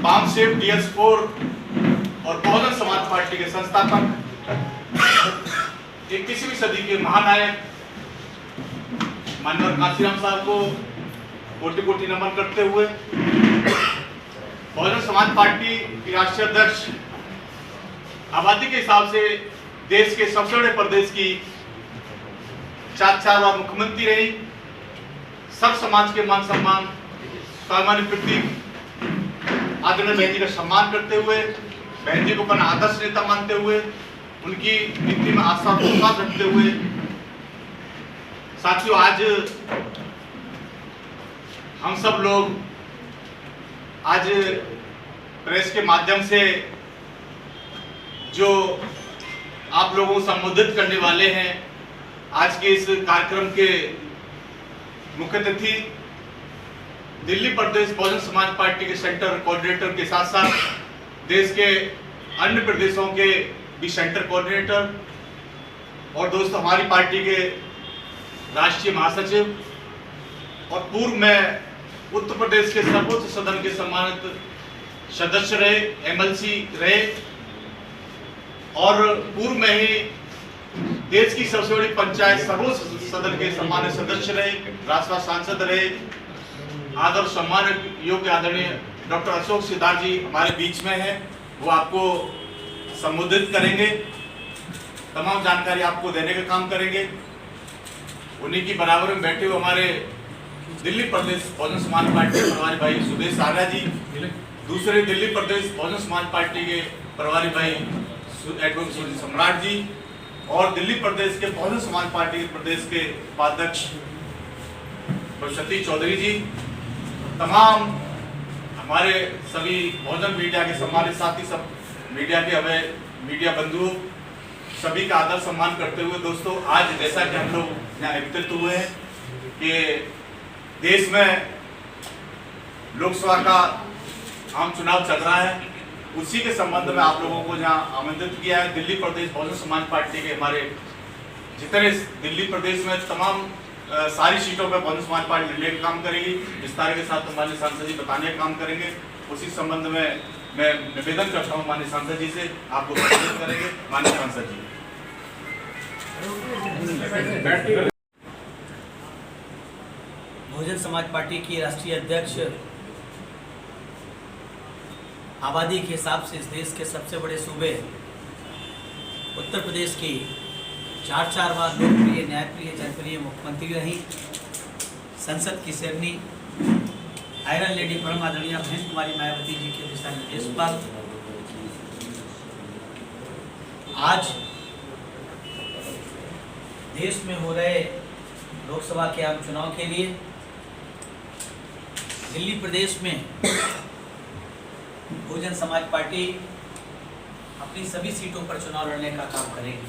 बामसेव DS4 और Bahujan Samaj party के संस्थापक, 21वीं सदी के महानायक माननीय कांशीराम साहब को कोटि कोटि नमन करते हुए बहुजन समाज पार्टी की राष्ट्रीय अध्यक्ष आबादी के हिसाब से देश के सबसे बड़े प्रदेश की 4 बार मुख्यमंत्री रही, सब समाज के मान सम्मान स्वाभिमानी प्रतीक आदरणीय बहन जी का सम्मान करते हुए, बहन जी को अपना आदर्श नेता मानते हुए, उनकी नीति में आस्था और विश्वास रखते हुए, साथियों आज हम सब लोग आज प्रेस के माध्यम से जो आप लोगों को संबोधित करने वाले हैं, आज के इस कार्यक्रम के मुख्य अतिथि दिल्ली प्रदेश बहुजन समाज पार्टी के सेंटर कोऑर्डिनेटर के साथ साथ देश के अन्य प्रदेशों के भी सेंटर कोऑर्डिनेटर और दोस्तों हमारी पार्टी के राष्ट्रीय महासचिव और पूर्व में उत्तर प्रदेश के सर्वोच्च सदन के सम्मानित सदस्य रहे, MLC रहे और पूर्व में ही देश की सबसे बड़ी पंचायत सर्वोच्च सदन के सम्मानित सदस्य रहे, राज्यसभा सांसद रहे, आदर सम्मान योग्य आदरणीय डॉक्टर अशोक सिद्धार्थ जी हमारे बीच में हैं, वो आपको संबोधित करेंगे, तमाम जानकारी आपको देने का काम करेंगे। उन्हीं की बराबर में बैठे हुए हमारे दिल्ली प्रदेश बहुजन समाज पार्टी के प्रभारी भाई सुदेश सारा जी, दूसरे दिल्ली प्रदेश बहुजन समाज पार्टी के प्रभारी भाई एडवोकेट सूर्य सम्राट जी और दिल्ली प्रदेश के बहुजन समाज पार्टी के प्रदेश के उपाध्यक्ष सतीश चौधरी जी, तमाम हमारे सभी बहुजन मीडिया के सम्मानित साथी, सब मीडिया के हमें मीडिया बंधुओं, सभी का आदर सम्मान करते हुए दोस्तों, आज जैसा कि हम लोग यहाँ एकत्रित हुए हैं कि देश में लोकसभा का आम चुनाव चल रहा है, उसी के संबंध में आप लोगों को जहाँ आमंत्रित किया है। दिल्ली प्रदेश बहुजन समाज पार्टी के हमारे जितने दिल्ली प्रदेश में तमाम सारी सीटों पर बहुजन समाज पार्टी लड़ने का काम करेगी, विस्तार के साथ माननीय सांसद जी बताने का काम करेंगे। उसी संबंध में मैं निवेदन करता हूँ माननीय सांसद जी से, आपको संबोधित करेंगे माननीय सांसद जी। बहुजन समाज पार्टी की राष्ट्रीय अध्यक्ष आबादी के हिसाब से इस देश के सबसे बड़े सूबे उत्तर प्रदेश की 4 बार लोकप्रिय, न्यायप्रिय, जनप्रिय मुख्यमंत्री रही, संसद की शेरनी आयरन लेडी परम आदरणीय बहन कुमारी मायावती जी के दिशा निर्देश पर आज देश में हो रहे लोकसभा के आम चुनाव के लिए दिल्ली प्रदेश में बहुजन समाज पार्टी अपनी सभी सीटों पर चुनाव लड़ने का काम करेगी।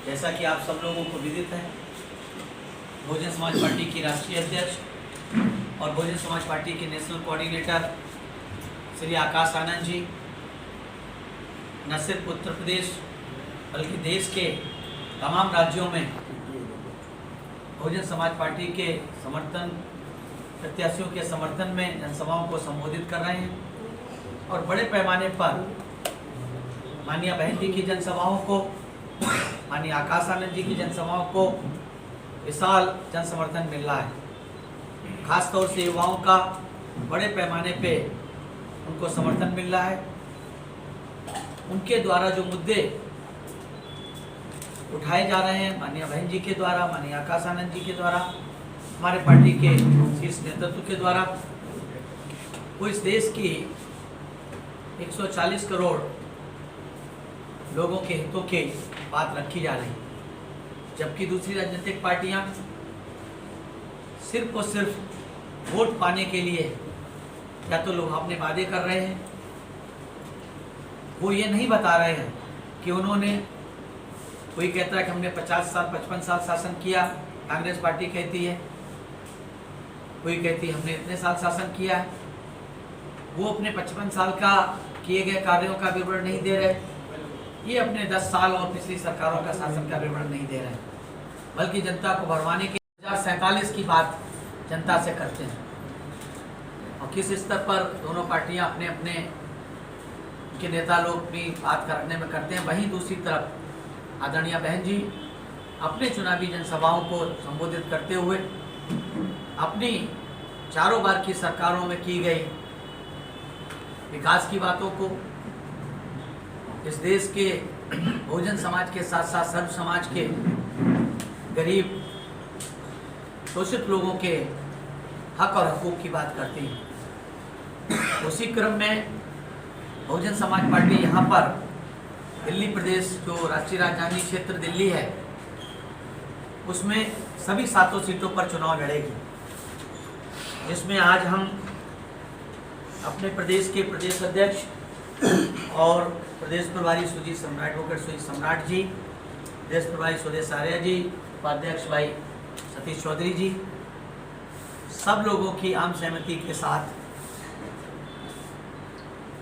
जैसा कि आप सब लोगों को विदित है, बहुजन समाज पार्टी की राष्ट्रीय अध्यक्ष और बहुजन समाज पार्टी के नेशनल कोऑर्डिनेटर श्री आकाश आनंद जी न सिर्फ उत्तर प्रदेश बल्कि देश के तमाम राज्यों में बहुजन समाज पार्टी के समर्थन प्रत्याशियों के समर्थन में जनसभाओं को संबोधित कर रहे हैं और बड़े पैमाने पर माननीय बहन जी की जनसभाओं को, माननीय आकाश आनंद जी की जनसभाओं को विशाल जन समर्थन मिल रहा है। खासतौर से युवाओं का बड़े पैमाने पे उनको समर्थन मिल रहा है। उनके द्वारा जो मुद्दे उठाए जा रहे हैं, माननीय बहन जी के द्वारा, माननीय आकाश आनंद जी के द्वारा, हमारे पार्टी के शीर्ष नेतृत्व के द्वारा, वो इस देश की 140 करोड़ लोगों के हितों की बात रखी जा रही है, जबकि दूसरी राजनीतिक पार्टियां सिर्फ और सिर्फ वोट पाने के लिए या तो लुभावने वादे कर रहे हैं, वो ये नहीं बता रहे हैं कि उन्होंने, कोई कहता है कि हमने 50 साल 55 साल शासन किया, कांग्रेस पार्टी कहती है, कोई कहती है हमने इतने साल शासन किया है। वो अपने 55 साल का किए गए कार्यों का विवरण नहीं दे रहे, ये अपने 10 साल और पिछली सरकारों का शासन का विवरण नहीं दे रहे, बल्कि जनता को भरमाने के 2047 की बात जनता से करते हैं। और किस स्तर पर दोनों पार्टियां अपने अपने के नेता लोग भी बात करने में करते हैं, वहीं दूसरी तरफ आदरणीय बहन जी अपने चुनावी जनसभाओं को संबोधित करते हुए अपनी चारों बार की सरकारों में की गई विकास की बातों को, इस देश के बहुजन समाज के साथ साथ सर्व समाज के गरीब शोषित लोगों के हक और हकूक़ की बात करती है। उसी क्रम में बहुजन समाज पार्टी यहाँ पर दिल्ली प्रदेश, जो राष्ट्रीय राजधानी क्षेत्र दिल्ली है, उसमें सभी 7 सीटों पर चुनाव लड़ेगी, जिसमें आज हम अपने प्रदेश के प्रदेश अध्यक्ष और प्रदेश प्रभारी सुजीत सम्राट एडवोकेट सुजीत सम्राट जी, प्रदेश प्रभारी सुदेश आर्य जी, उपाध्यक्ष भाई सतीश चौधरी जी, सब लोगों की आम सहमति के साथ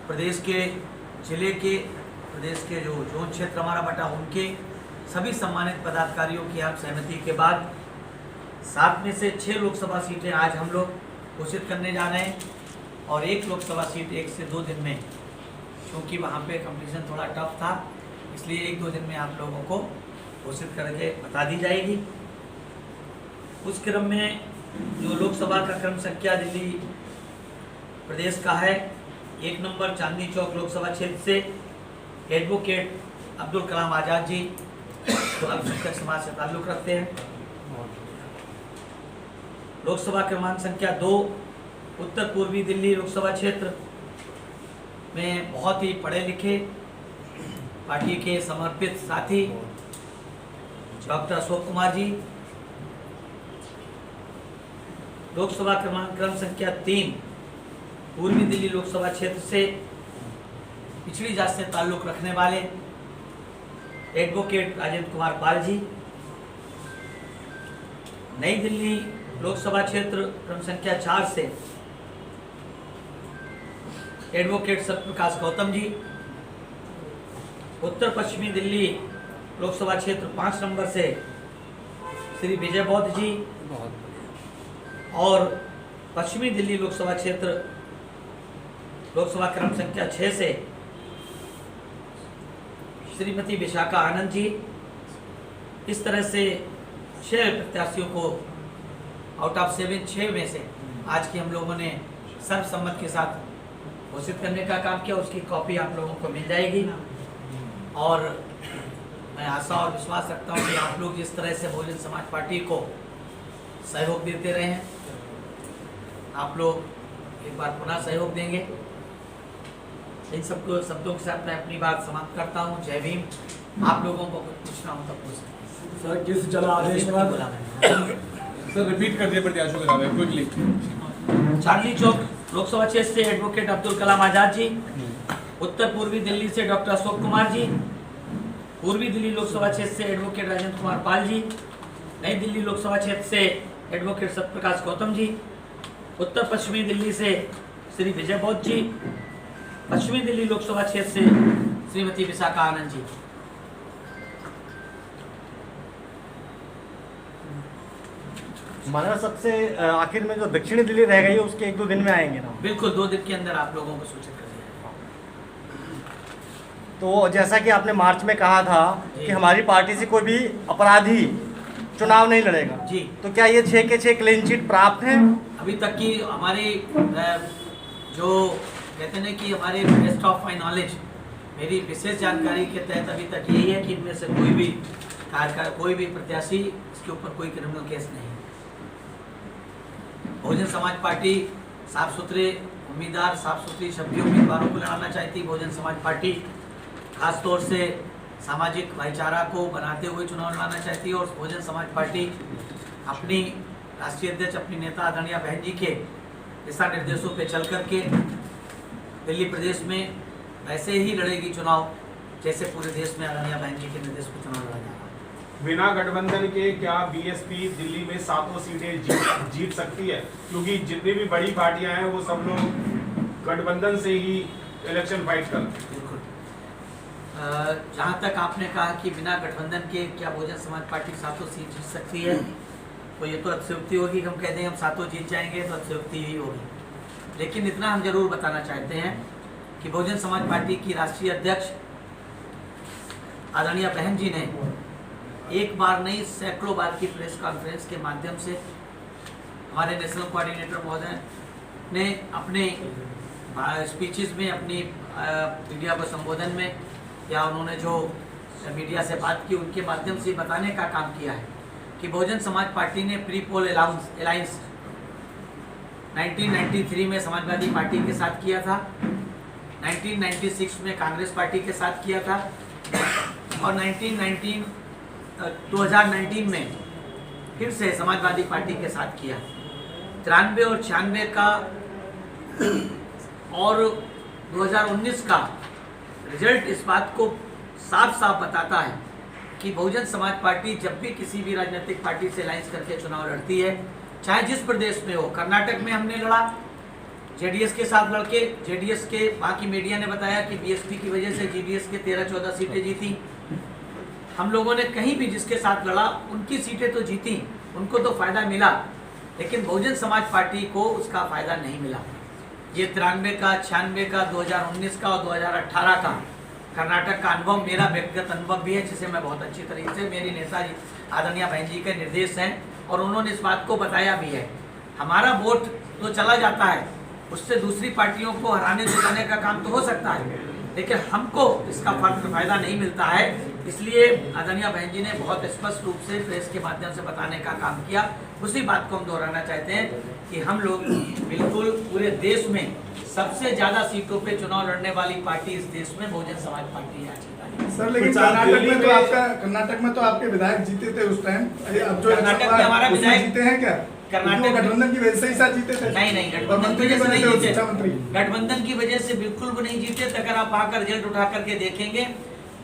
प्रदेश के जिले के, प्रदेश के जो जोन क्षेत्र हमारा बटा, उनके सभी सम्मानित पदाधिकारियों की आम सहमति के बाद 7 में से 6 लोकसभा सीटें आज हम लोग घोषित करने जा रहे हैं और 1 लोकसभा सीट 1 से 2 दिन में, क्योंकि वहाँ पे कंपटीशन थोड़ा टफ था, इसलिए 1-2 दिन में आप लोगों को घोषित करके बता दी जाएगी। उस क्रम में जो लोकसभा का क्रम संख्या दिल्ली प्रदेश का है, 1 नंबर चांदनी चौक लोकसभा क्षेत्र से एडवोकेट अब्दुल कलाम आज़ाद जी, जो अल्पसंख्यक समाज से ताल्लुक़ रखते हैं। लोकसभा क्रमांक संख्या 2 उत्तर पूर्वी दिल्ली लोकसभा क्षेत्र में बहुत ही पढ़े लिखे पार्टी के समर्पित साथी डॉक्टर अशोक कुमार जी। लोकसभा क्रम संख्या 3 पूर्वी दिल्ली लोकसभा क्षेत्र से पिछड़ी जात से ताल्लुक़ रखने वाले एडवोकेट राजेंद्र कुमार पाल जी। नई दिल्ली लोकसभा क्षेत्र क्रम संख्या 4 से एडवोकेट सत्यप्रकाश गौतम जी। उत्तर पश्चिमी दिल्ली लोकसभा क्षेत्र 5 नंबर से श्री विजय बौद्ध जी और पश्चिमी दिल्ली लोकसभा क्षेत्र लोकसभा क्रम संख्या 6 से श्रीमती विशाखा आनंद जी। इस तरह से 6 प्रत्याशियों को आउट ऑफ 7 6 में से आज की हम लोगों ने सर्वसम्मत के साथ घोषित करने का काम किया। उसकी कॉपी आप लोगों को मिल जाएगी और मैं आशा और विश्वास रखता हूँ कि आप लोग जिस तरह से बहुजन समाज पार्टी को सहयोग देते रहे हैं, आप लोग एक बार पुनः सहयोग देंगे। इन सबको शब्दों के साथ मैं अपनी बात समाप्त करता हूँ। जय भीम। आप लोगों को कुछ पूछना हो तो पूछ सकते हैं। सर, किस जला आदेश के बाद सर रिपीट कर दिए प्रत्याशियों के नाम क्विकली। चांदनी चौक लोकसभा क्षेत्र से एडवोकेट अब्दुल कलाम आज़ाद जी। उत्तर पूर्वी दिल्ली से डॉक्टर अशोक कुमार जी। पूर्वी दिल्ली लोकसभा क्षेत्र से एडवोकेट राजेंद्र कुमार पाल जी। नई दिल्ली लोकसभा क्षेत्र से एडवोकेट सत्यप्रकाश गौतम जी। उत्तर पश्चिमी दिल्ली से श्री विजय बौद्ध जी। पश्चिमी दिल्ली लोकसभा क्षेत्र से श्रीमती विशाखा आनंद जी। हमारा सबसे आखिर में जो दक्षिणी दिल्ली रह गई है उसके 1-2 दिन में आएंगे ना? बिल्कुल 2 दिन के अंदर आप लोगों को सूचित कर दिया। तो जैसा कि आपने मार्च में कहा था कि हमारी पार्टी से कोई भी अपराधी चुनाव नहीं लड़ेगा जी, तो क्या ये 6 के 6 क्लीन चिट प्राप्त हैं? अभी तक की हमारी जो कहते हैं कि हमारे बेस्ट ऑफ माई नॉलेज, मेरी विशेष जानकारी के तहत अभी तक यही है कि इनमें से कोई भी प्रत्याशी इसके ऊपर कोई क्रिमिनल केस नहीं है। बहुजन समाज पार्टी साफ सुथरे उम्मीदवार, साफ सुथरी शब्दी उम्मीदवारों को लड़ाना चाहती। बहुजन समाज पार्टी खासतौर से सामाजिक भाईचारा को बनाते हुए चुनाव लड़ाना चाहती है और बहुजन समाज पार्टी अपनी राष्ट्रीय अध्यक्ष, अपनी नेता आदरणीय बहन जी के दिशा निर्देशों पे चल करके दिल्ली प्रदेश में वैसे ही लड़ेगी चुनाव जैसे पूरे देश में आदरणीय बहन जी के निर्देश पर चुनाव लड़ा जा रहा है। बिना गठबंधन के क्या बीएसपी दिल्ली में 7 सीटें जीत सकती है? क्योंकि जितनी भी बड़ी पार्टियां हैं वो सब लोग गठबंधन से ही इलेक्शन फाइट करते हैं। बिल्कुल। जहाँ तक आपने कहा कि बिना गठबंधन के क्या बहुजन समाज पार्टी 7 सीट जीत सकती है, तो ये तो अतिशयोक्ति होगी। हम कहते हैं हम 7 जीत जाएंगे तो अतिशयोक्ति ही होगी। लेकिन इतना हम जरूर बताना चाहते हैं कि बहुजन समाज पार्टी की राष्ट्रीय अध्यक्ष आदरणीय बहन जी ने एक बार नहीं सैकड़ों बार की प्रेस कॉन्फ्रेंस के माध्यम से हमारे नेशनल कोऑर्डिनेटर महोदय ने अपने स्पीचेस में, अपनी मीडिया को संबोधन में, या उन्होंने जो मीडिया से बात की उनके माध्यम से बताने का काम किया है कि बहुजन समाज पार्टी ने प्री पोल अलायंस 1993 में समाजवादी पार्टी के साथ किया था, 1996 में कांग्रेस पार्टी के साथ किया था और 2019 में फिर से समाजवादी पार्टी के साथ किया। 93 और 96 का और 2019 का रिजल्ट इस बात को साफ साफ बताता है कि बहुजन समाज पार्टी जब भी किसी भी राजनीतिक पार्टी से अलायंस करके चुनाव लड़ती है, चाहे जिस प्रदेश में हो, कर्नाटक में हमने लड़ा जेडीएस के साथ लड़के, जेडीएस के बाकी मीडिया ने बताया कि बीएसपी की वजह से जेडीएस के 13-14 सीटें जीती। हम लोगों ने कहीं भी जिसके साथ लड़ा उनकी सीटें तो जीती, उनको तो फायदा मिला, लेकिन बहुजन समाज पार्टी को उसका फायदा नहीं मिला। ये 93 का, 96 का, 2019 का और 2018 का कर्नाटक का अनुभव मेरा व्यक्तिगत अनुभव भी है, जिसे मैं बहुत अच्छी तरीके से, मेरी नेताजी आदरणीय बहन जी के निर्देश हैं और उन्होंने इस बात को बताया भी है। हमारा वोट तो चला जाता है, उससे दूसरी पार्टियों को हराने जिताने का काम तो हो सकता है, लेकिन हमको इसका फायदा नहीं मिलता है। इसलिए आदरणीय बहन जी ने बहुत स्पष्ट रूप से प्रेस के माध्यम से बताने का काम किया। उसी बात को हम दोहराना चाहते हैं कि हम लोग बिल्कुल पूरे देश में सबसे ज्यादा सीटों पे चुनाव लड़ने वाली पार्टी इस देश में बहुजन समाज पार्टी है। सर लेकिन कर्नाटक में तो आपके विधायक जीते थे उस टाइम, अब जो कर्नाटक में हमारा विधायक जीते हैं क्या? कर्नाटक गठबंधन की वजह से ही साथ जीते थे? नहीं, गठबंधन की वजह से नहीं जीते, गठबंधन की वजह से बिल्कुल भी नहीं जीते। अगर आप आकर रिजल्ट उठा करके देखेंगे,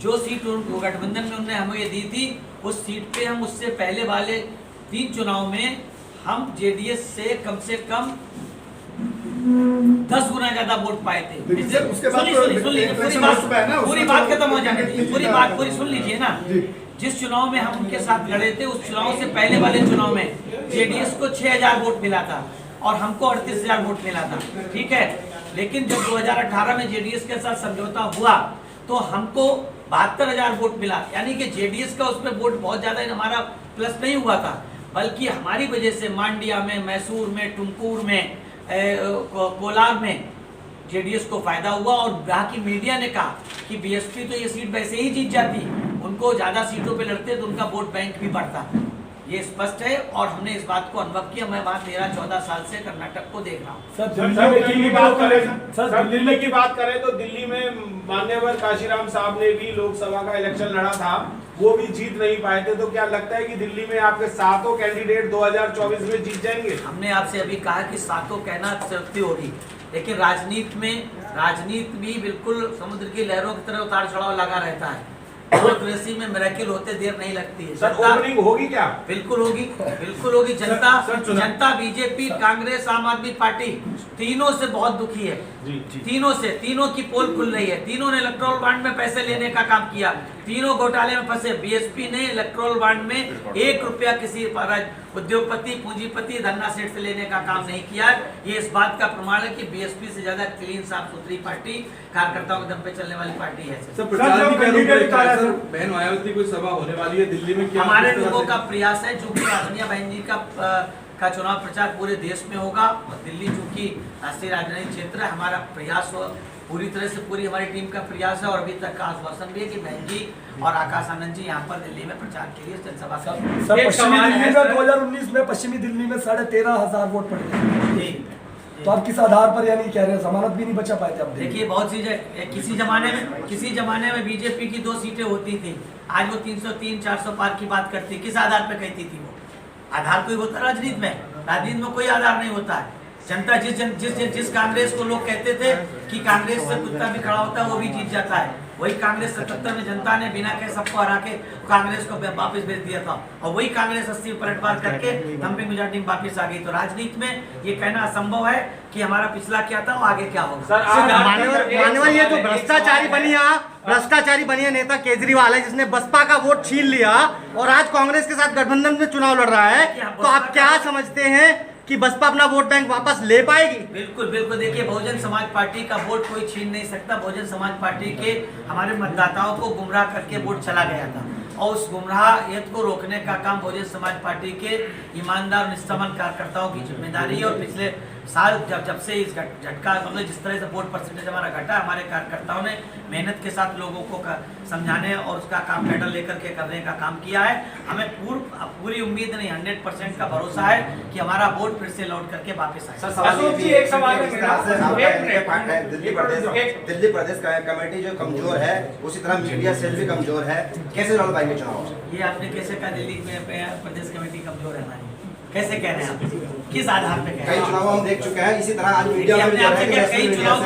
जो सीट उनको गठबंधन में उन्होंने हमें दी थी, उस सीट पे हम उससे पहले वाले 3 चुनाव में हम जेडीएस से कम 10 गुना ज्यादा वोट पाए थे। उसके बाद पूरी बात खत्म हो जाने दीजिए, पूरी सुन लीजिए ना। जिस चुनाव में हम उनके साथ लड़े थे, उस चुनाव से पहले वाले चुनाव में जेडीएस को 6000 वोट मिला था और हमको 38,000 वोट मिला था, ठीक है। लेकिन जब 2018 में जेडीएस के साथ समझौता हुआ तो हमको 72,000 वोट मिला, यानी कि जेडीएस का उसमें वोट बहुत ज्यादा हमारा प्लस नहीं हुआ था, बल्कि हमारी वजह से मांडिया में, मैसूर में, टुमकुर में, कोलार में जेडीएस को फायदा हुआ। और बाकी मीडिया ने कहा कि बीएसपी तो ये सीट वैसे ही जीत जाती, उनको ज्यादा सीटों पे लड़ते तो उनका वोट बैंक भी बढ़ता। ये स्पष्ट है और हमने इस बात को अनुभव किया। मैं वहाँ 13-14 साल से कर्नाटक को देख रहा हूँ। दिल्ली की बात करें तो दिल्ली में मान्यवर काशीराम साहब ने भी लोकसभा का इलेक्शन लड़ा था, वो भी जीत नहीं पाए थे। तो क्या लगता है कि दिल्ली में आपके 7 कैंडिडेट 2024 में जीत जाएंगे? हमने आपसे अभी कहा कि 7 कहना शक्ति होगी, लेकिन राजनीति भी बिल्कुल समुद्र की लहरों की तरह उतार चढ़ाव लगा रहता है। डेमोक्रेसी में मिरेकल होते देर नहीं लगती है। सर ओपनिंग होगी क्या? बिल्कुल होगी। जनता बीजेपी, कांग्रेस, आम आदमी पार्टी तीनों से बहुत दुखी है। तीनों की पोल खुल रही है। तीनों ने इलेक्ट्रोल बॉन्ड में पैसे लेने का काम किया, तीनों घोटाले में फंसे। बीएसपी ने इलेक्ट्रोल बॉन्ड में 1 रुपया किसी उद्योगपति, पूंजीपति, धन्ना सेठ से लेने का काम नहीं किया। ये इस बात का प्रमाण है कि बीएसपी से ज्यादा क्लीन, साफ सुथरी पार्टी, कार्यकर्ताओं के दम पे चलने वाली पार्टी है। बहन मायावती कोई सभा होने वाली है दिल्ली में, क्या हमारे लोगों का प्रयास है, चूंकि आदरणीय बहन जी का चुनाव प्रचार पूरे देश में होगा और दिल्ली चूंकि राष्ट्रीय राजधानी क्षेत्र है, हमारा प्रयास हो पूरी तरह से, पूरी हमारी टीम का प्रयास है और अभी तक का आश्वासन भी है कि बहन जी और आकाश आनंद जी यहाँ पर दिल्ली में प्रचार के लिए जनसभा सर पश्चिमी दिल्ली में 2019 में पश्चिमी दिल्ली में 13,500 वोट पड़े थे, तो आप किस आधार पर यानी कह रहे हैं जमानत भी नहीं बचा पाए थे? आप देखिए, बहुत चीजें किसी जमाने में बीजेपी की 2 सीटें होती थी, आज वो 300-400 पार की बात करती। किस आधार पर कहती थी? वो आधार कोई होता है राजनीति में कोई आधार नहीं होता है। जनता जिस कांग्रेस को लोग कहते थे कि कांग्रेस से कुत्ता भी खड़ा होता है वो भी जीत जाता है, वही कांग्रेस 77 में जनता ने बिना कहे सबको हरा के कांग्रेस को वापस भेज दिया था और वही कांग्रेस 80 पलटवार करके डंपिंग मेजॉरिटी में वापस आ गई। तो राजनीति में ये कहना असंभव है कि हमारा पिछला क्या था और आगे क्या होगा। मान्यवर ये जो भ्रष्टाचारी बनिया नेता केजरीवाल है, जिसने बसपा का वोट छीन लिया और आज कांग्रेस के साथ गठबंधन में चुनाव लड़ रहा है, तो आप क्या समझते हैं कि बसपा अपना वोट बैंक वापस ले पाएगी? बिल्कुल बिल्कुल, देखिए बहुजन समाज पार्टी का वोट कोई छीन नहीं सकता। बहुजन समाज पार्टी के हमारे मतदाताओं को गुमराह करके वोट चला गया था और उस गुमराहियत को रोकने का काम बहुजन समाज पार्टी के ईमानदार और निष्ठावान कार्यकर्ताओं की जिम्मेदारी है। और पिछले साल जब से इस झटका मतलब जिस तरह से वोट परसेंटेज हमारा घटा, हमारे कार्यकर्ताओं ने मेहनत के साथ लोगों को समझाने और उसका काम पैडल लेकर के करने का काम किया है। हमें पूरी उम्मीद नहीं, 100% का भरोसा है कि हमारा वोट फिर से लौट करके वापस आए। अशोक जी एक सवाल है मेरा। दिल्ली प्रदेश कमेटी जो कमजोर है, उसी तरह मीडिया सेल भी कमजोर है, कैसे लड़ पाएंगे चुनाव? ये आपने कैसे कहा दिल्ली में प्रदेश कमेटी कमजोर है हमारी? कैसे कह रहे हैं आप? किस आधार पे कह रहे हैं? कई चुनाव हम देख चुके हैं, इसी तरह आज मीडिया में कई चुनाव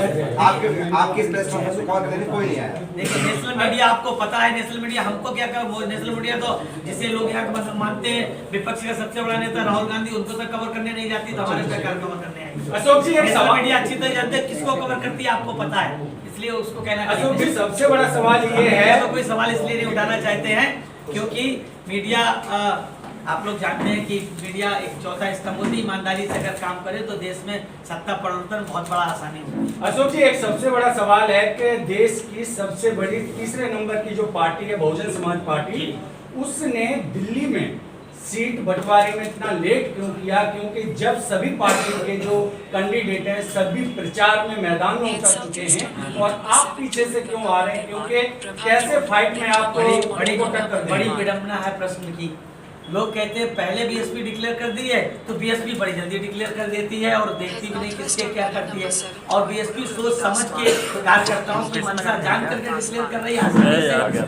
आपकी प्रेस कॉन्फ्रेंस को कॉल करने में कोई नहीं आया। देखिए नेशनल मीडिया आपको पता है, नेशनल मीडिया हमको क्या कर, नेशनल मीडिया तो जिसे लोग यहाँ का मानते हैं विपक्ष का सबसे बड़ा नेता राहुल गांधी, उनको तो कवर करने नहीं जाती तो हमारे पे कवर करने आएगी। अशोक जी नेशनल मीडिया अच्छी तरह जानते हैं किसको कवर करती है, आपको पता है, इसलिए उसको कहना। अशोक जी सबसे बड़ा सवाल ये है, कोई सवाल इसलिए नहीं उठाना चाहते हैं क्योंकि मीडिया आप लोग जानते हैं कि मीडिया एक चौथा स्तंभ होती है। ईमानदारी से अगर काम करे तो देश में सत्ता परिवर्तन बहुत बड़ा आसानी होगी। अशोक जी एक सबसे बड़ा सवाल है कि देश की सबसे बड़ी तीसरे नंबर की जो पार्टी है बहुजन समाज पार्टी, उसने दिल्ली में सीट बंटवारे में इतना लेट क्यों किया? क्योंकि जब सभी पार्टी के जो कैंडिडेट हैं सभी प्रचार में मैदान में उतर चुके हैं और आप पीछे से क्यों आ रहे हैं? क्योंकि कैसे फाइट में आपको बड़ी विडंबना है प्रश्न की। लोग कहते हैं पहले बीएसपी डिक्लेयर कर दी है तो बीएसपी बड़ी जल्दी डिक्लेयर कर देती है और देखती भी नहीं किसके क्या करती है। और बीएसपी सोच समझ के कार्यकर्ताओं की मंशा जान करके डिक्लेयर कर रही है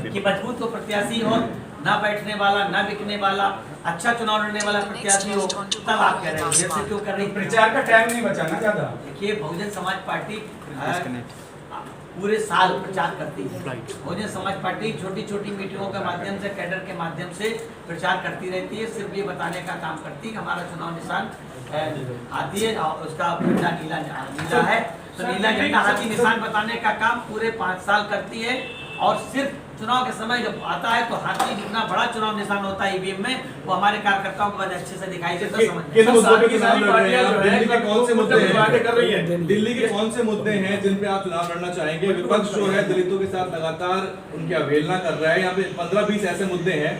कि मजबूत हो प्रत्याशी और ना बैठने वाला, ना बिकने वाला, अच्छा चुनाव लड़ने वाला प्रत्याशी हो, तब आप कह रहे हैं बीएसपी क्यों कर रही है? प्रचार का टाइम नहीं बचा ना ज्यादा। देखिए बहुजन समाज पार्टी पूरे साल प्रचार करती है। बहुजन समाज पार्टी छोटी छोटी मीटिंगों के माध्यम से, कैडर के माध्यम से प्रचार करती रहती है। सिर्फ ये बताने का काम करती है कि हमारा चुनाव निशान हाथी है और उसका झंडा नीला है, तो नीला झंडा हाथी निशान बताने का काम पूरे 5 साल करती है। और सिर्फ चुनाव के समय जब आता है तो हाथी जितना बड़ा चुनाव निशान होता है ईवीएम में, वो हमारे कार्यकर्ताओं को बड़े अच्छे से दिखाई देता है। दिल्ली के कौन से मुद्दे हैं जिन पे आप चुनाव लड़ना चाहेंगे? विपक्ष जो है दलितों के साथ लगातार उनकी अवहेलना कर रहा है। यहाँ पे 15-20 ऐसे मुद्दे हैं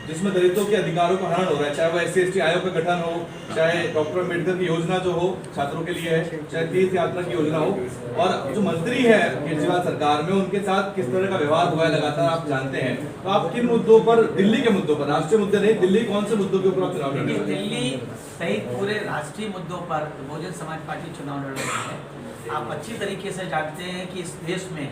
जिसमें दलितों के अधिकारों का हनन हो रहा है, चाहे वो SC/ST आयोग का गठन हो, चाहे डॉक्टर अम्बेडकर की योजना जो हो छात्रों के लिए है, चाहे तीर्थ यात्रा की योजना हो। और जो मंत्री है केजरीवाल सरकार में, उनके साथ किस तरह का व्यवहार हुआ है लगातार आप जानते हैं। तो आप किन मुद्दों पर, दिल्ली के मुद्दों पर, राष्ट्रीय मुद्दे नहीं, दिल्ली कौन से मुद्दों के ऊपर आप चुनाव लड़ रहे हैं? दिल्ली सहित पूरे राष्ट्रीय मुद्दों पर बहुजन समाज पार्टी चुनाव लड़ रही है। आप अच्छी तरीके से जानते हैं कि इस देश में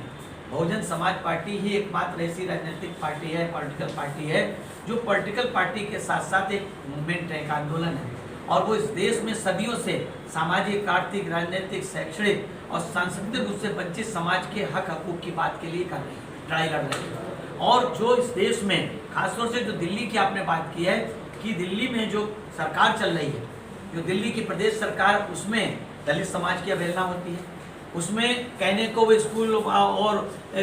बहुजन समाज पार्टी ही एकमात्र ऐसी राजनीतिक पार्टी है, पॉलिटिकल पार्टी है, जो पॉलिटिकल पार्टी के साथ साथ एक मूवमेंट है, एक आंदोलन है। और वो इस देश में सदियों से सामाजिक, आर्थिक, राजनीतिक, शैक्षणिक और सांस्कृतिक रूप से वंचित समाज के हक हकूक की बात के लिए कर रही है, लड़ाई लड़ रही है। और जो इस देश में खासतौर से जो दिल्ली की आपने बात की है कि दिल्ली में जो सरकार चल रही है, जो दिल्ली की प्रदेश सरकार, उसमें दलित समाज की अवहेलना होती है। उसमें कहने को वो स्कूल और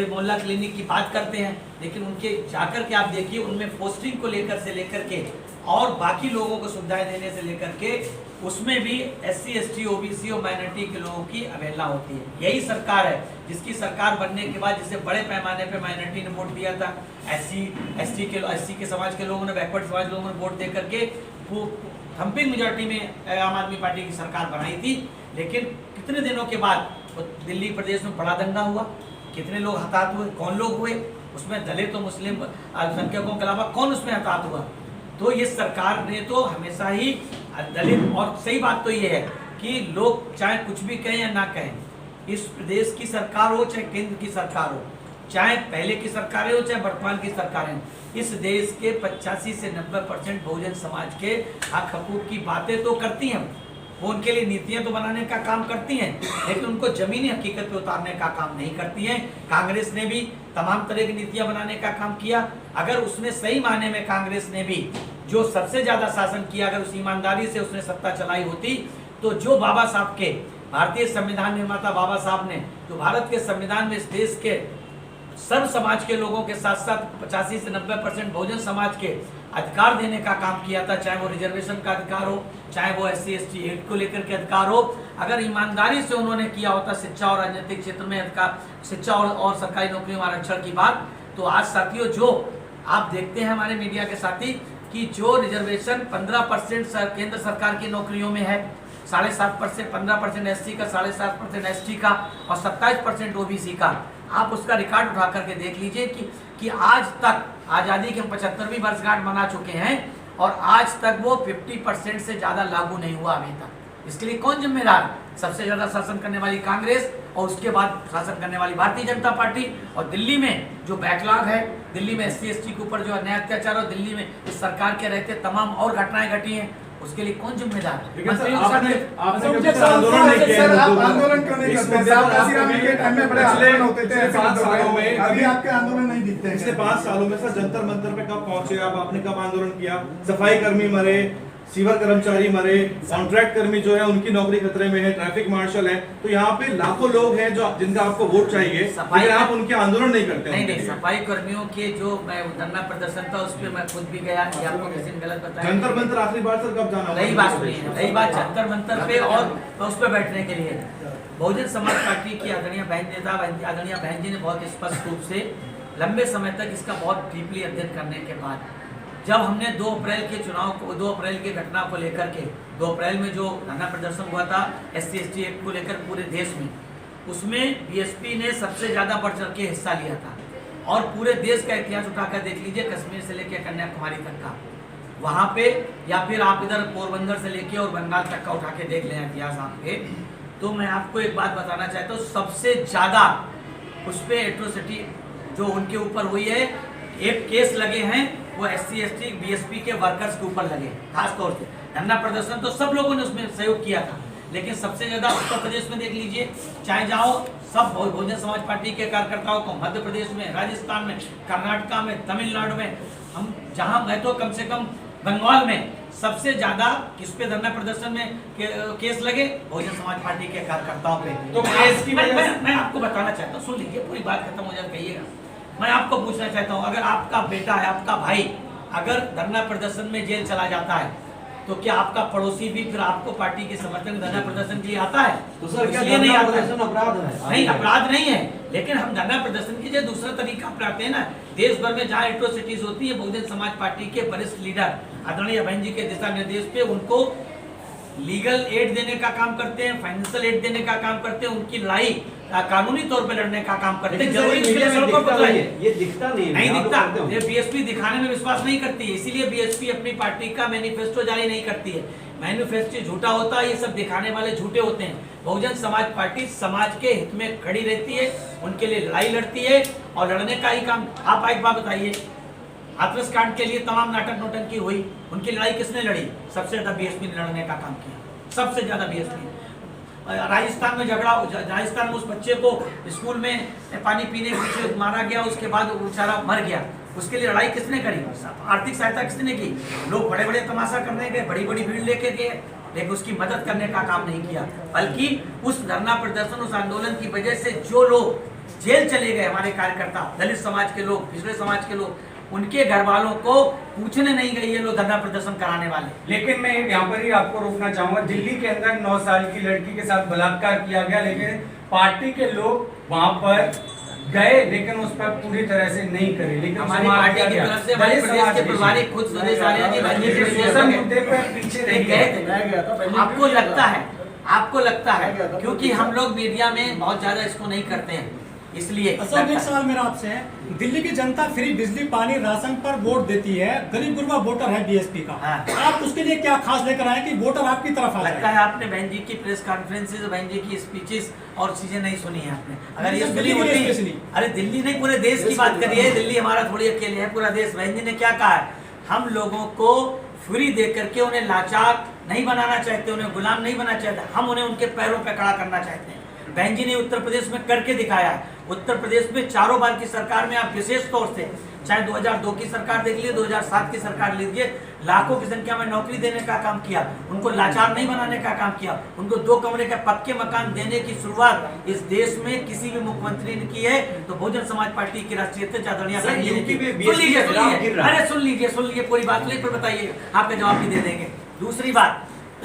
मोहल्ला क्लिनिक की बात करते हैं, लेकिन उनके जाकर के आप देखिए उनमें पोस्टिंग को लेकर के और बाकी लोगों को सुविधाएं देने से लेकर के उसमें भी SC/ST, OBC और माइनॉरिटी के लोगों की अवहेलना होती है। यही सरकार है जिसकी सरकार बनने के बाद जिसे बड़े पैमाने पे माइनॉरिटी ने वोट दिया था, SC के समाज के लोगों ने, बैकवर्ड समाज के लोगों ने वोट दे करके वो थम्पिंग मेजॉरिटी में आम आदमी पार्टी की सरकार बनाई थी। लेकिन कितने दिनों के बाद दिल्ली प्रदेश में बड़ा दंगा हुआ, कितने लोग हताहत हुए, कौन लोग हुए उसमें? दलित और मुस्लिम अल्पसंख्यकों के अलावा कौन उसमें हताहत हुआ? तो ये सरकार ने तो हमेशा ही दलित, और सही बात तो ये है कि लोग चाहे कुछ भी कहें या ना कहें, इस प्रदेश की सरकार हो चाहे केंद्र की सरकार हो, चाहे पहले की सरकारें हो चाहे वर्तमान की सरकारें, इस देश के 85 से 90% बहुजन समाज के हक हकूक की बातें तो करती हैं, वो उनके लिए नीतियां तो बनाने का काम करती हैं, लेकिन उनको जमीनी हकीकत पे उतारने का काम नहीं करती हैं। कांग्रेस ने भी तमाम तरह की नीतियां बनाने का काम किया। अगर उसने सही मायने में कांग्रेस ने भी जो सबसे ज्यादा शासन किया, अगर उस ईमानदारी से उसने सत्ता चलाई होती, तो जो बाबा साहब के, भारतीय संविधान निर्माता बाबा साहब ने जो भारत के संविधान में इस देश के सर्व समाज के लोगों के साथ साथ 85 से 90% बहुजन समाज के अधिकार देने का काम किया था, चाहे वो रिजर्वेशन का अधिकार हो, चाहे वो SC/ST एक्ट को लेकर के अधिकार हो। अगर ईमानदारी से उन्होंने किया होता शिक्षा और राजनीतिक क्षेत्र में अधिकार, शिक्षा और सरकारी नौकरियों में आरक्षण की बात, तो आज साथियों जो आप देखते हैं हमारे मीडिया के साथी कि जो रिजर्वेशन 15% केंद्र सरकार की नौकरियों में है, 7.5%, 15% SC का, 7.5% ST का और 27% OBC का, आप उसका रिकॉर्ड उठा करके देख लीजिए कि आज तक आज़ादी के 75वीं वर्षगांठ मना चुके हैं और आज तक वो 50% से ज़्यादा लागू नहीं हुआ अभी तक। इसके लिए कौन जिम्मेदार? सबसे ज़्यादा शासन करने वाली कांग्रेस और उसके बाद शासन करने वाली भारतीय जनता पार्टी। और दिल्ली में जो बैकलॉग है, दिल्ली में SC/ST के ऊपर जो अन्याय अत्याचार और दिल्ली में इस सरकार के रहते तमाम और घटनाएं घटी हैं, उसके लिए कौन जिम्मेदार है? लेकिन सर, आपने आपने जब आंदोलन नहीं किया सर, है, आप आंदोलन क्यों नहीं करते? साहब काशीराम के टाइम में बड़े आंदोलन होते थे, पिछले 5 सालों में अभी आपके आंदोलन नहीं दिखते हैं। पिछले 5 सालों में सर जंतर मंतर पे कब पहुंचे आप? आपने कब आंदोलन किया? सफाई कर्मी मरे, सीवर कर्मचारी मरे, कॉन्ट्रैक्ट कर्मी जो है उनकी नौकरी खतरे में है, ट्रैफिक मार्शल है, तो यहाँ पे लाखों लोग हैं जो जिनका आपको वोट चाहिए, लेकिन आप उनके आंदोलन नहीं करते। नहीं, सफाई कर्मियों के जो मैं धरना प्रदर्शन था उस पर मैं खुद भी गया, ये आपको किसी ने गलत बताया। जंतर मंतर आखिरी बार सर कब जाना? रही बात सुनिए, रही बात जंतर मंतर पे और उस पर बैठने के लिए बहुजन समाज पार्टी की आदरणीय बहन नेता आदरणीय बहन जी ने बहुत स्पष्ट रूप से लंबे समय तक इसका बहुत डीपली अध्ययन करने के बाद जब हमने 2 अप्रैल के चुनाव को, 2 अप्रैल की घटना को लेकर के, 2 अप्रैल में जो धरना प्रदर्शन हुआ था SC/ST एक्ट को लेकर पूरे देश में, उसमें BSP ने सबसे ज़्यादा बढ़ चढ़ के हिस्सा लिया था। और पूरे देश का इतिहास उठाकर देख लीजिए, कश्मीर से लेकर कन्याकुमारी तक का, वहाँ पे, या फिर आप इधर पोरबंदर से लेके और बंगाल तक का उठा के देख लें इतिहास आपके, तो मैं आपको एक बात बताना चाहता हूँ, सबसे ज़्यादा उस पर एट्रोसिटी जो उनके ऊपर हुई है, एक केस लगे हैं वो SC/ST BSP के वर्कर्स के ऊपर लगे। खास तौर से धरना प्रदर्शन तो सब लोगों ने उसमें सहयोग किया था, लेकिन सबसे ज्यादा उत्तर प्रदेश में देख लीजिए, चाहे जाओ सब बहुजन समाज पार्टी के कार्यकर्ताओं को, मध्य प्रदेश में, राजस्थान में, कर्नाटका में, तमिलनाडु में, हम जहां मैं तो कम से कम बंगाल में सबसे ज्यादा किस पे धरना प्रदर्शन में केस लगे? बहुजन समाज पार्टी के कार्यकर्ताओं पे। तो मैं आपको बताना चाहता हूँ, सुन लीजिए, पूरी बात खत्म हो जाए कहिएगा। मैं आपको पूछना चाहता हूँ, अगर आपका बेटा है, आपका भाई अगर धरना प्रदर्शन में जेल चला जाता है, तो क्या आपका पड़ोसी भी फिर आपको पार्टी के समर्थन धरना प्रदर्शन के लिए आता है? तो सर क्या इसलिए नहीं आता? अपराध है? नहीं, अपराध नहीं है, लेकिन हम धरना प्रदर्शन के लिए दूसरा तरीका अपनाते हैं ना। देश भर में जहाँ एट्रोसिटीज होती है, बहुजन समाज पार्टी के वरिष्ठ लीडर आदरणीय बहन जी के दिशा निर्देश पे उनको लीगल एड देने का काम करते हैं, फाइनेंशियल एड देने का काम करते हैं, उनकी लड़ाई कानूनी तौर पे लड़ने का काम करते हैं। जरूरी ये दिखता नहीं दिखता, ये BSP दिखाने में विश्वास नहीं करती है, इसीलिए BSP अपनी पार्टी का मैनिफेस्टो जारी नहीं करती है। मैनिफेस्टो झूठा होता है, ये सब दिखाने वाले झूठे होते हैं। बहुजन समाज पार्टी समाज के हित में खड़ी रहती है, उनके लिए लड़ाई लड़ती है और लड़ने का ही काम। आप एक बात बताइए, हाथरस कांड के लिए तमाम नाटक नोटंकी हुई, उनकी लड़ाई किसने लड़ी? सबसे ज्यादा BSP ने लड़ने का काम किया, सबसे ज्यादा BSP। राजस्थान में झगड़ा, राजस्थान में उस बच्चे को स्कूल में पानी पीने के पीछे मारा गया, उसके बाद वो बेचारा मर गया, उसके लिए लड़ाई किसने करी? आर्थिक सहायता किसने की? लोग बड़े बड़े तमाशा करने गए, बड़ी बड़ी भीड़ लेके गए, लेकिन उसकी मदद करने का काम नहीं किया। बल्कि उस धरना प्रदर्शन, उस आंदोलन की वजह से जो लोग जेल चले गए, हमारे कार्यकर्ता, दलित समाज के लोग, पिछड़े समाज के लोग, उनके घर वालों को पूछने नहीं गए ये लोग धरना प्रदर्शन कराने वाले। लेकिन मैं यहाँ पर ही आपको रोकना चाहूंगा, दिल्ली के अंदर 9 साल की लड़की के साथ बलात्कार किया गया, लेकिन पार्टी के लोग वहां पर गए, लेकिन उस पर पूरी तरह से नहीं करे। लेकिन हमारी पार्टी की तरफ से हमारे प्रदेश के प्रभारी खुद सुरेश आर्य जी मुद्दे पर पीछे रह गए। आपको लगता है क्योंकि हम लोग मीडिया में बहुत ज्यादा इसको नहीं करते हैं, इसलिए। सर एक सवाल मेरा आपसे है, दिल्ली की जनता फ्री बिजली पानी राशन पर वोट देती है, गरीब गुरबा वोटर है BSP का, आप उसके लिए क्या खास लेकर आए कि वोटर आपकी तरफ आ जाए? लगता है आपने बहन जी की प्रेस कॉन्फ्रेंसेस, बहन जी की स्पीचेस और चीजें नहीं सुनी है आपने। अगर ये दिल्ली होती, अरे दिल्ली नहीं पूरे देश की बात करिए, दिल्ली हमारा थोड़ी अकेले है, पूरा देश। बहन जी ने क्या कहा है? हम लोगों को फ्री दे करके उन्हें लाचार नहीं बनाना चाहते, उन्हें गुलाम नहीं बनाना चाहते, हम उन्हें उनके पैरों पर खड़ा करना चाहते हैं। बहन जी ने उत्तर प्रदेश में करके दिखाया है। उत्तर प्रदेश में चारों बार की सरकार में आप विशेष तौर से चाहे 2002 की सरकार देख लीजिए, 2007 की सरकार लीजिए, लाखों की संख्या में नौकरी देने का काम किया, उनको लाचार नहीं बनाने का काम किया, उनको 2 कमरे के पक्के मकान देने की शुरुआत इस देश में किसी भी मुख्यमंत्री ने की है तो बहुजन समाज पार्टी की राष्ट्रीय अध्यक्ष आदरणीय सुन लीजिए पूरी बात सुनिए, फिर बताइए, आपका जवाब भी दे देंगे। दूसरी बात,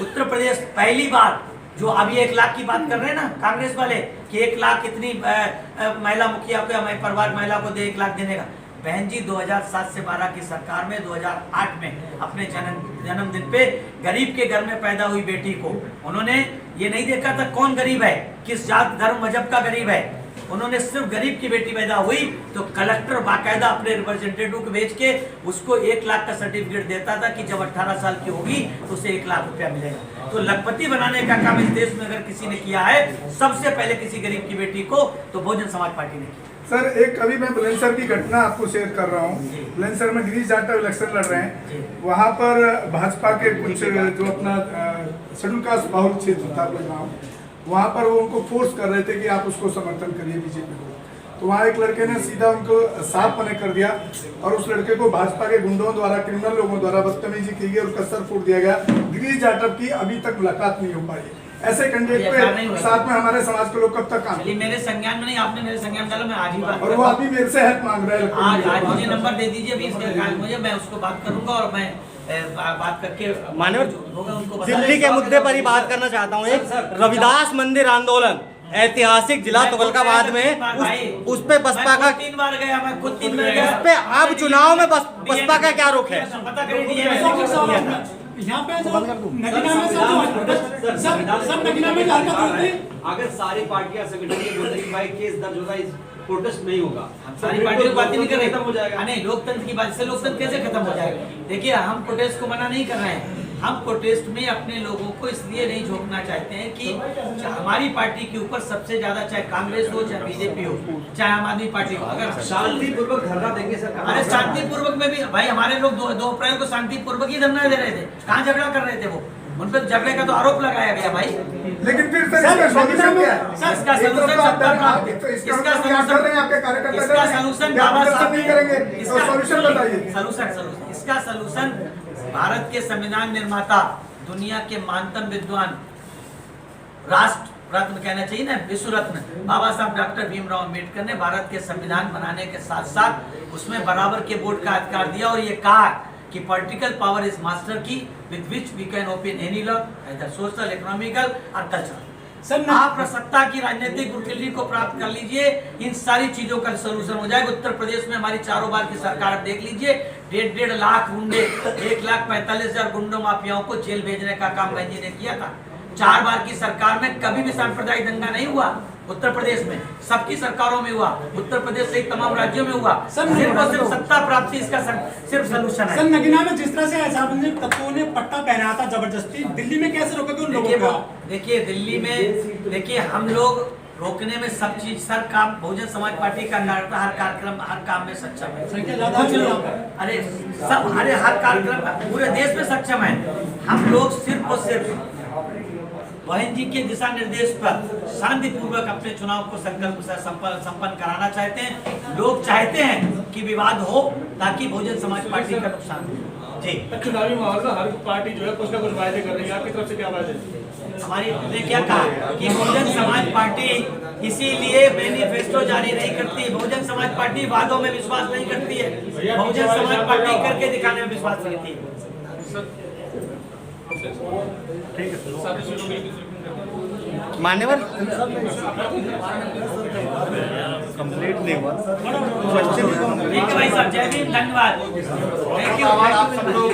उत्तर प्रदेश पहली बार जो अभी 1 लाख की बात कर रहे हैं ना कांग्रेस वाले कि 1 लाख कितनी महिला मुखिया को या परिवार महिला को 1 लाख देने का, बहन जी 2007 से 12 की सरकार में 2008 में अपने जन्मदिन पे गरीब के घर में पैदा हुई बेटी को उन्होंने ये नहीं देखा था कौन गरीब है, किस जात धर्म मजहब का गरीब है, उन्होंने सिर्फ गरीब की बेटी पैदा हुई तो कलेक्टर बाकायदा अपने रिप्रेजेंटेटिव को भेज के उसको 1 लाख का सर्टिफिकेट देता था कि जब 18 साल की होगी तो उसे 1 लाख रुपया मिलेगा। तो लखपति बनाने का काम इस देश में अगर किसी ने किया है सबसे पहले किसी गरीब की बेटी को तो बहुजन समाज पार्टी ने किया। सर एक अभी मैं बुलंदशहर की घटना आपको शेयर कर रहा हूँ। बुलंदशहर में गिरीश जाटव इलेक्शन लड़ रहे हैं, वहाँ पर भाजपा के कुछ जो अपना शेड्यूल कास्ट बाहुल क्षेत्र था गाँव, वहाँ पर वो उनको फोर्स कर रहे थे कि आप उसको समर्थन करिए बीजेपी को। तो वहाँ एक लड़के ने सीधा उनको साफ मना कर दिया और उस लड़के को भाजपा के गुंडों द्वारा, क्रिमिनल लोगों द्वारा बदतमीजी की गई और उसका सर फूट दिया गया। गिरीश जाटव की अभी तक मुलाकात नहीं हो पाई। ऐसे कैंडिडेट पे साथ में हमारे समाज के लोग कब तक काम? मेरे संज्ञान में नहीं, आपने मेरे संज्ञान डाला, मैं आज ही बात, और वो अभी मेरे से हेल्प मांग रहे हैं। आज मुझे नंबर दे दीजिए अभी इसके, मुझे मैं उसको बात करूंगा और मैं बात करके माननीय दिल्ली के मुद्दे पर ही बात करना चाहता हूँ। एक रविदास मंदिर आंदोलन ऐतिहासिक जिला तुगलकाबाद में उस पे बसपा का 3 बार गया, मैं खुद 3 बार गया। उस पे अब चुनाव में बसपा का क्या रुख है? पता करिए यहाँ पे जो नगीना में सब नगीना में अगर सारी पार्टियां संगठन के बोल रही कि भाई केस दर्ज होगा, इस प्रोटेस्ट नहीं होगा, सारी पार्टियों की बात नहीं कर रहे, खत्म हो जाएगा। नहीं, लोकतंत्र की बात से लोकतंत्र कैसे खत्म हो जाएगा? देखिए हम प्रोटेस्ट को मना नहीं कर रहे हैं, हम प्रोटेस्ट में अपने लोगों को इसलिए नहीं झोंकना चाहते हैं कि हमारी पार्टी के ऊपर सबसे ज्यादा चाहे कांग्रेस हो चाहे बीजेपी हो चाहे आम आदमी पार्टी हो, अगर शांतिपूर्वक धरना देंगे सर। अरे शांतिपूर्वक में भी भाई हमारे लोग 2 अप्रैल को शांतिपूर्वक ही धरना दे रहे थे, कहाँ झगड़ा कर रहे थे वो, उन पर झगड़े का तो आरोप लगाया गया भाई। लेकिन फिर सर इसका सॉल्यूशन क्या है? इसका सलूशन बाबा साहब नहीं करेंगे, तो सॉल्यूशन बताइए। सलूशन इसका सलूशन भारत के संविधान निर्माता, दुनिया के महानतम विद्वान, राष्ट्र रत्न कहना चाहिए ना, विश्व रत्न बाबा साहब डॉक्टर भीमराव अम्बेडकर ने भारत के संविधान बनाने के साथ साथ उसमें बराबर के वोट का अधिकार दिया और ये कहा कि political power is master key with which we can open any law, इधर सोशल, इकोनॉमिकल और कल्चरल। आप सत्ता की राजनीतिक गुटली को प्राप्त कर लीजिए, इन सारी चीजों का सलूशन हो जाएगा। उत्तर प्रदेश में हमारी 4 बार की सरकार देख लीजिए, 1.5 लाख गुंडे, 1,45,000 गुंडों माफियाओं को जेल भेजने का काम बहन जी ने किया था। 4 बार की सरकार में कभी भी सांप्रदायिक दंगा नहीं हुआ उत्तर प्रदेश में, सबकी सरकारों में हुआ, उत्तर प्रदेश सहित तमाम राज्यों में हुआ। सिर्फ और सिर्फ सत्ता प्राप्ति इसका सिर्फ सलूशन है। सर नगीना में जिस तरह से ऐसाबंदी तत्वों ने पट्टा पहना था जबरदस्ती, दिल्ली में कैसे रोकोगे उन लोगों को? देखिए दिल्ली में देखिए हम लोग रोकने में सब चीज सर काम बहुजन समाज पार्टी का हर कार्यक्रम हर काम में सक्षम है। अरे सब हर कार्यक्रम पूरे देश में सक्षम है। हम लोग सिर्फ और सिर्फ बहन जी के दिशा निर्देश पर शांतिपूर्वक अपने चुनाव को संकल्प से संपन्न कराना चाहते हैं। लोग चाहते हैं कि विवाद हो ताकि बहुजन समाज पार्टी का नुकसान हो। जी, चुनावी माहौल में हर पार्टी जो है कुछ ना कुछ वायदे कर रही है, आपकी तरफ से क्या वायदे? हमारी ने क्या कहा कि बहुजन समाज पार्टी इसीलिए मैनिफेस्टो जारी नहीं करती, बहुजन समाज पार्टी वादों में विश्वास नहीं करती है, बहुजन समाज पार्टी करके दिखाने में विश्वास करती है। मान्यवर कंप्लीट नहीं हुआ। ठीक है भाई साहब, जय भीम, धन्यवाद, थैंक यू। आप सब लोग